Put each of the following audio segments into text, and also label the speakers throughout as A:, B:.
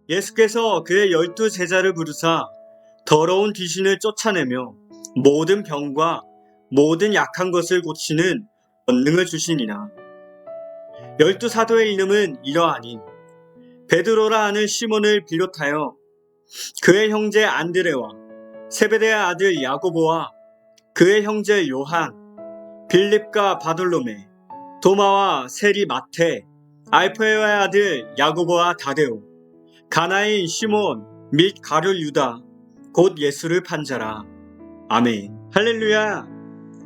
A: 예수께서 그의 12제자를 부르사 더러운 귀신을 쫓아내며 모든 병과 모든 약한 것을 고치는 권능을 주시니라. 12사도의 이름은 이러하니 베드로라 하는 시몬을 비롯하여 그의 형제 안드레와 세베대의 아들 야고보와 그의 형제 요한, 빌립과 바돌로메, 도마와 세리 마테, 알페의 아들 야고보와 다데오, 가나인 시몬 및 가룟 유다, 곧 예수를 판 자라. 아멘. 할렐루야.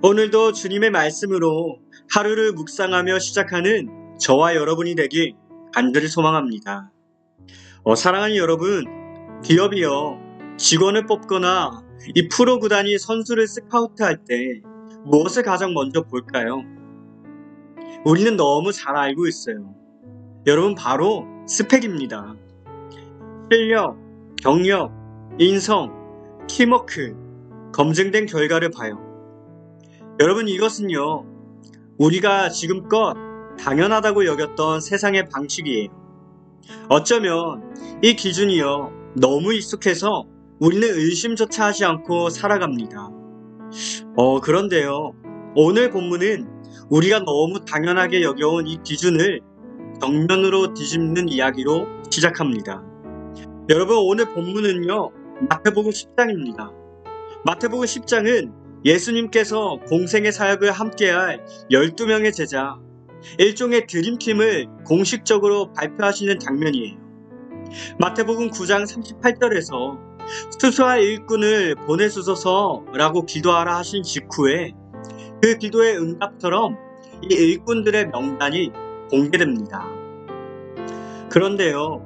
A: 오늘도 주님의 말씀으로 하루를 묵상하며 시작하는 저와 여러분이 되길 간절히 소망합니다. 사랑하는 여러분, 기업이요, 직원을 뽑거나 이 프로 구단이 선수를 스카우트할 때 무엇을 가장 먼저 볼까요? 우리는 너무 잘 알고 있어요. 여러분, 바로 스펙입니다. 실력, 경력, 인성, 팀워크, 검증된 결과를 봐요. 여러분, 이것은요, 우리가 지금껏 당연하다고 여겼던 세상의 방식이에요. 어쩌면 이 기준이요, 너무 익숙해서 우리는 의심조차 하지 않고 살아갑니다. 그런데요, 오늘 본문은 우리가 너무 당연하게 여겨온 이 기준을 정면으로 뒤집는 이야기로 시작합니다. 여러분, 오늘 본문은요, 마태복음 10장입니다. 마태복음 10장은 예수님께서 공생의 사역을 함께할 12명의 제자, 일종의 드림팀을 공식적으로 발표하시는 장면이에요. 마태복음 9장 38절에서 수수할 일꾼을 보내주소서라고 기도하라 하신 직후에 그 기도의 응답처럼 이 일꾼들의 명단이 공개됩니다. 그런데요,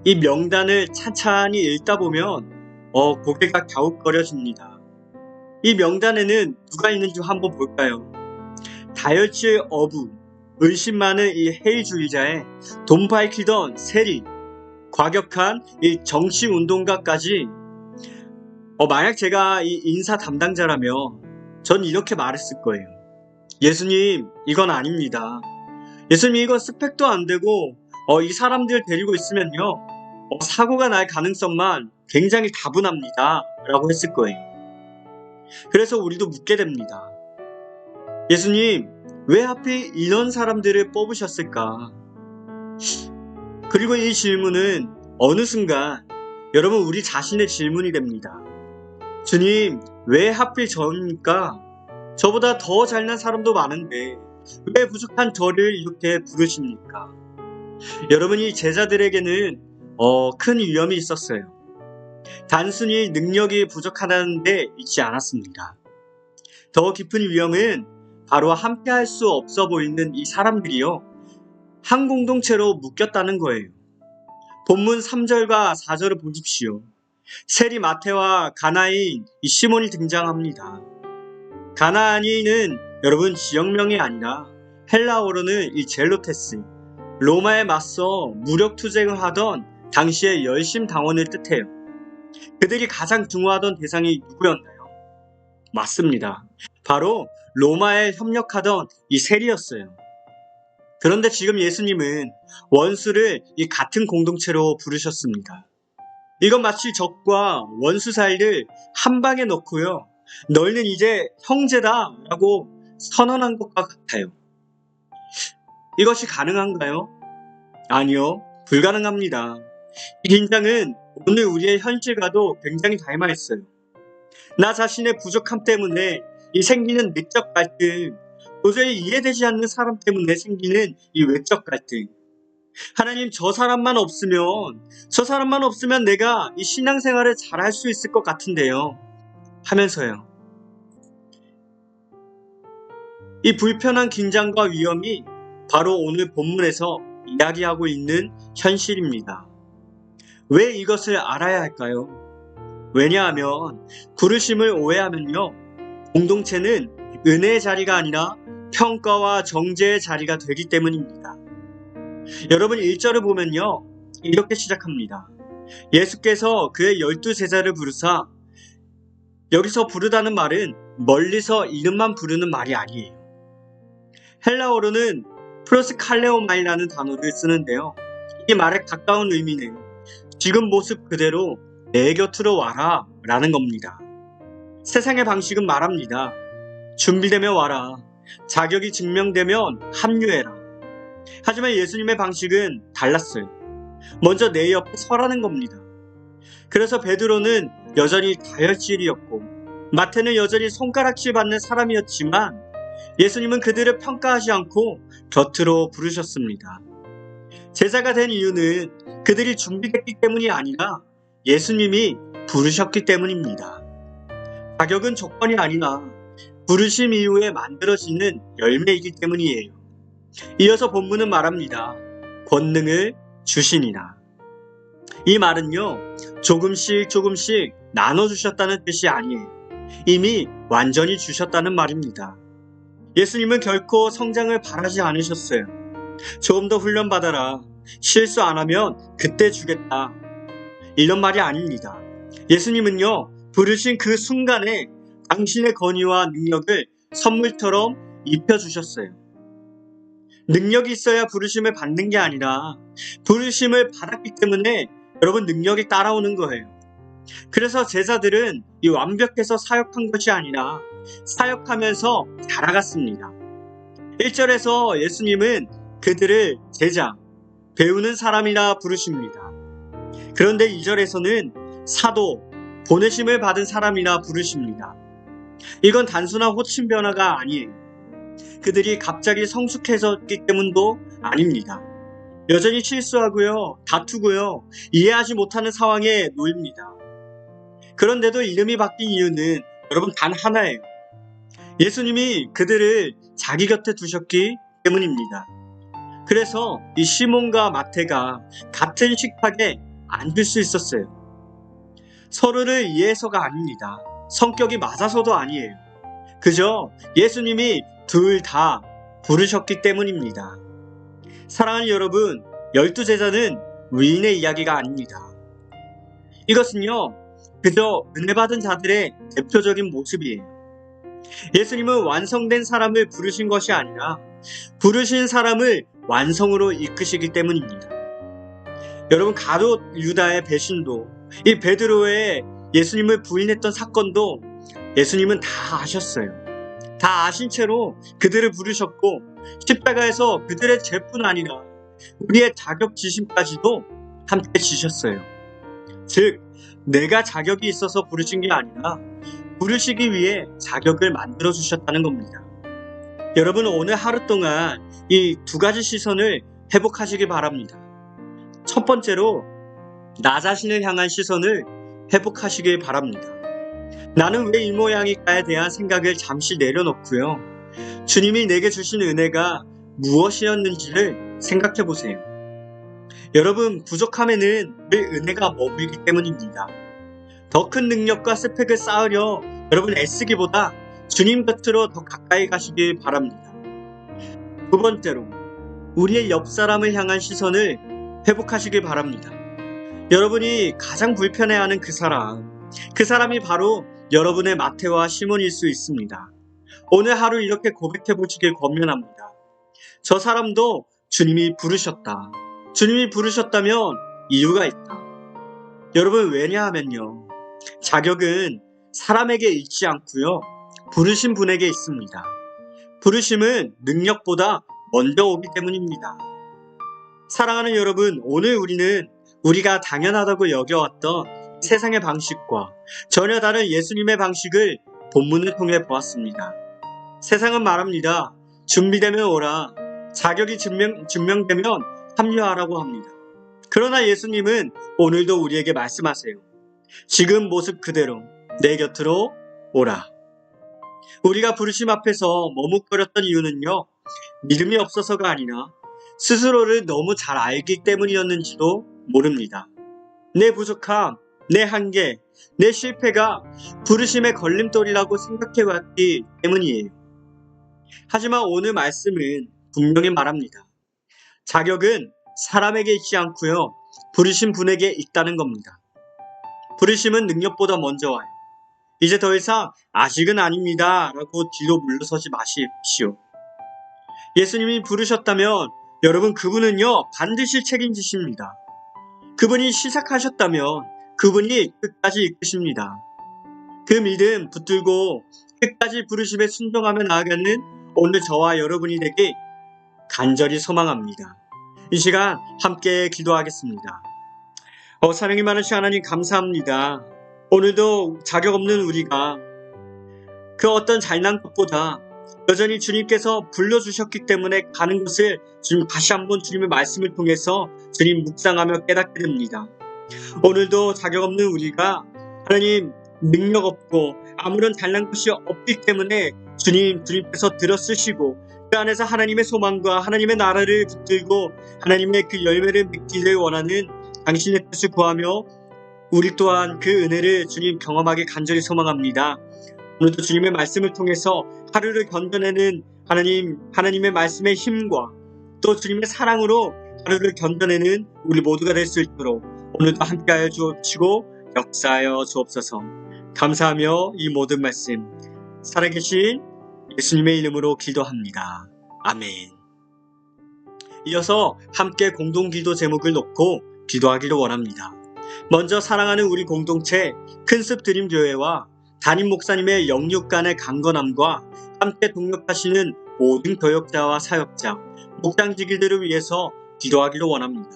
A: 이 명단을 찬찬히 읽다 보면 고개가 갸웃거려집니다. 이 명단에는 누가 있는지 한번 볼까요? 다혈질 어부, 의심 많은 이 해이주의자에 돈 밝히던 세리, 과격한 이 정치운동가까지. 만약 제가 이 인사 담당자라면 전 이렇게 말했을 거예요. 예수님, 이건 아닙니다. 예수님, 이건 스펙도 안 되고 이 사람들 데리고 있으면요, 사고가 날 가능성만 굉장히 다분합니다 라고 했을 거예요. 그래서 우리도 묻게 됩니다. 예수님, 왜 하필 이런 사람들을 뽑으셨을까? 그리고 이 질문은 어느 순간 여러분, 우리 자신의 질문이 됩니다. 주님, 왜 하필 저입니까? 저보다 더 잘난 사람도 많은데 왜 부족한 저를 이렇게 부르십니까? 여러분, 이 제자들에게는 큰 위험이 있었어요. 단순히 능력이 부족하다는 데 있지 않았습니다. 더 깊은 위험은 바로 함께할 수 없어 보이는 이 사람들이요, 한 공동체로 묶였다는 거예요. 본문 3절과 4절을 보십시오. 세리 마테와 가나인 이 시몬이 등장합니다. 가나인은 여러분, 지역명이 아니라 헬라어로는 이 젤로테스, 로마에 맞서 무력 투쟁을 하던 당시의 열심 당원을 뜻해요. 그들이 가장 증오하던 대상이 누구였나요? 맞습니다. 바로 로마에 협력하던 이 세리였어요. 그런데 지금 예수님은 원수를 이 같은 공동체로 부르셨습니다. 이건 마치 적과 원수 사이를 한 방에 넣고요, 너희는 이제 형제다 라고 선언한 것과 같아요. 이것이 가능한가요? 아니요, 불가능합니다. 이 긴장은 오늘 우리의 현실과도 굉장히 닮아있어요. 나 자신의 부족함 때문에 이 생기는 내적 갈등, 도저히 이해되지 않는 사람 때문에 생기는 이 외적 갈등. 하나님, 저 사람만 없으면 내가 이 신앙생활을 잘할 수 있을 것 같은데요 하면서요, 이 불편한 긴장과 위험이 바로 오늘 본문에서 이야기하고 있는 현실입니다. 왜 이것을 알아야 할까요? 왜냐하면 부르심을 오해하면요, 공동체는 은혜의 자리가 아니라 평가와 정죄의 자리가 되기 때문입니다. 여러분, 1절을 보면요, 이렇게 시작합니다. 예수께서 그의 12제자를 부르사, 여기서 부르다는 말은 멀리서 이름만 부르는 말이 아니에요. 헬라어로는 프로스칼레오마이라는 단어를 쓰는데요, 이 말의 가까운 의미는 지금 모습 그대로 내 곁으로 와라 라는 겁니다. 세상의 방식은 말합니다. 준비되면 와라. 자격이 증명되면 합류해라. 하지만 예수님의 방식은 달랐어요. 먼저 내 옆에 서라는 겁니다. 그래서 베드로는 여전히 다혈질이었고 마태는 여전히 손가락질 받는 사람이었지만 예수님은 그들을 평가하지 않고 곁으로 부르셨습니다. 제자가 된 이유는 그들이 준비됐기 때문이 아니라 예수님이 부르셨기 때문입니다. 자격은 조건이 아니라 부르심 이후에 만들어지는 열매이기 때문이에요. 이어서 본문은 말합니다. 권능을 주시니라. 이 말은요, 조금씩 나눠주셨다는 뜻이 아니에요. 이미 완전히 주셨다는 말입니다. 예수님은 결코 성장을 바라지 않으셨어요. 조금 더 훈련받아라. 실수 안 하면 그때 주겠다. 이런 말이 아닙니다. 예수님은요, 부르신 그 순간에 당신의 권위와 능력을 선물처럼 입혀주셨어요. 능력이 있어야 부르심을 받는 게 아니라 부르심을 받았기 때문에 여러분 능력이 따라오는 거예요. 그래서 제자들은 이 완벽해서 사역한 것이 아니라 사역하면서 자라갔습니다. 1절에서 예수님은 그들을 제자, 배우는 사람이라 부르십니다. 그런데 2절에서는 사도, 보내심을 받은 사람이라 부르십니다. 이건 단순한 호칭 변화가 아니에요. 그들이 갑자기 성숙해졌기 때문도 아닙니다. 여전히 실수하고요, 다투고요, 이해하지 못하는 상황에 놓입니다. 그런데도 이름이 바뀐 이유는 여러분 단 하나예요. 예수님이 그들을 자기 곁에 두셨기 때문입니다. 그래서 이 시몬과 마태가 같은 식탁에 앉을 수 있었어요. 서로를 이해해서가 아닙니다. 성격이 맞아서도 아니에요. 그저 예수님이 둘 다 부르셨기 때문입니다. 사랑하는 여러분, 12제자는 위인의 이야기가 아닙니다. 이것은요, 그저 은혜 받은 자들의 대표적인 모습이에요. 예수님은 완성된 사람을 부르신 것이 아니라 부르신 사람을 완성으로 이끄시기 때문입니다. 여러분, 가룟 유다의 배신도, 이 베드로의 예수님을 부인했던 사건도 예수님은 다 아셨어요. 다 아신 채로 그들을 부르셨고 십자가에서 그들의 죄뿐 아니라 우리의 자격지심까지도 함께 지셨어요. 즉, 내가 자격이 있어서 부르신 게 아니라 부르시기 위해 자격을 만들어 주셨다는 겁니다. 여러분, 오늘 하루 동안 이 두 가지 시선을 회복하시기 바랍니다. 첫 번째로 나 자신을 향한 시선을 회복하시길 바랍니다. 나는 왜 이 모양일까에 대한 생각을 잠시 내려놓고요. 주님이 내게 주신 은혜가 무엇이었는지를 생각해 보세요. 여러분, 부족함에는 늘 은혜가 머물기 때문입니다. 더 큰 능력과 스펙을 쌓으려 여러분 애쓰기보다 주님 곁으로 더 가까이 가시길 바랍니다. 두 번째로 우리의 옆 사람을 향한 시선을 회복하시길 바랍니다. 여러분이 가장 불편해하는 그 사람이 바로 여러분의 마태와 시몬일 수 있습니다. 오늘 하루 이렇게 고백해 보시길 권면합니다. 저 사람도 주님이 부르셨다. 주님이 부르셨다면 이유가 있다. 여러분, 왜냐하면요, 자격은 사람에게 있지 않고요, 부르신 분에게 있습니다. 부르심은 능력보다 먼저 오기 때문입니다. 사랑하는 여러분, 오늘 우리는 우리가 당연하다고 여겨왔던 세상의 방식과 전혀 다른 예수님의 방식을 본문을 통해 보았습니다. 세상은 말합니다. 준비되면 오라. 자격이 증명되면 합류하라고 합니다. 그러나 예수님은 오늘도 우리에게 말씀하세요. 지금 모습 그대로 내 곁으로 오라. 우리가 부르심 앞에서 머뭇거렸던 이유는요, 믿음이 없어서가 아니라 스스로를 너무 잘 알기 때문이었는지도 모릅니다. 내 부족함, 내 한계, 내 실패가 부르심의 걸림돌이라고 생각해왔기 때문이에요. 하지만 오늘 말씀은 분명히 말합니다. 자격은 사람에게 있지 않고요, 부르신 분에게 있다는 겁니다. 부르심은 능력보다 먼저 와요. 이제 더 이상 아직은 아닙니다 라고 뒤로 물러서지 마십시오. 예수님이 부르셨다면 여러분, 그분은요 반드시 책임지십니다. 그분이 시작하셨다면 그분이 끝까지 이끄십니다. 그 믿음 붙들고 끝까지 부르심에 순종하며 나아가는 오늘 저와 여러분이 되길 간절히 소망합니다. 이 시간 함께 기도하겠습니다. 사랑이 많으신 하나님 감사합니다. 오늘도 자격 없는 우리가 그 어떤 잘난 것보다 여전히 주님께서 불러주셨기 때문에 가는 것을 주님 다시 한번 주님의 말씀을 통해서 주님 묵상하며 깨닫게 됩니다. 오늘도 자격 없는 우리가 하나님 능력 없고 아무런 잘난 것이 없기 때문에 주님께서 들어쓰시고 그 안에서 하나님의 소망과 하나님의 나라를 붙들고 하나님의 그 열매를 맺기를 원하는 당신의 뜻을 구하며 우리 또한 그 은혜를 주님 경험하게 간절히 소망합니다. 오늘도 주님의 말씀을 통해서 하루를 견뎌내는 하나님의 말씀의 힘과 또 주님의 사랑으로 하루를 견뎌내는 우리 모두가 될 수 있도록 오늘도 함께하여 주옵시고 역사하여 주옵소서. 감사하며 이 모든 말씀 살아계신 예수님의 이름으로 기도합니다. 아멘. 이어서 함께 공동기도 제목을 놓고 기도하기를 원합니다. 먼저 사랑하는 우리 공동체 큰습 드림교회와 담임 목사님의 영육 간의 강건함과 함께 동력하시는 모든 교역자와 사역자, 목장지기들을 위해서 기도하기를 원합니다.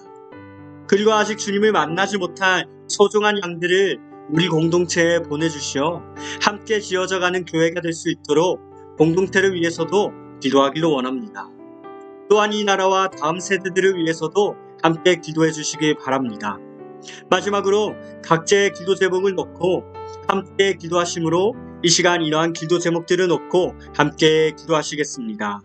A: 그리고 아직 주님을 만나지 못할 소중한 양들을 우리 공동체에 보내주시어 함께 지어져가는 교회가 될 수 있도록 공동체를 위해서도 기도하기를 원합니다. 또한 이 나라와 다음 세대들을 위해서도 함께 기도해 주시기 바랍니다. 마지막으로 각자의 기도 제목을 놓고 함께 기도하심으로 이 시간 이러한 기도 제목들을 놓고 함께 기도하시겠습니다.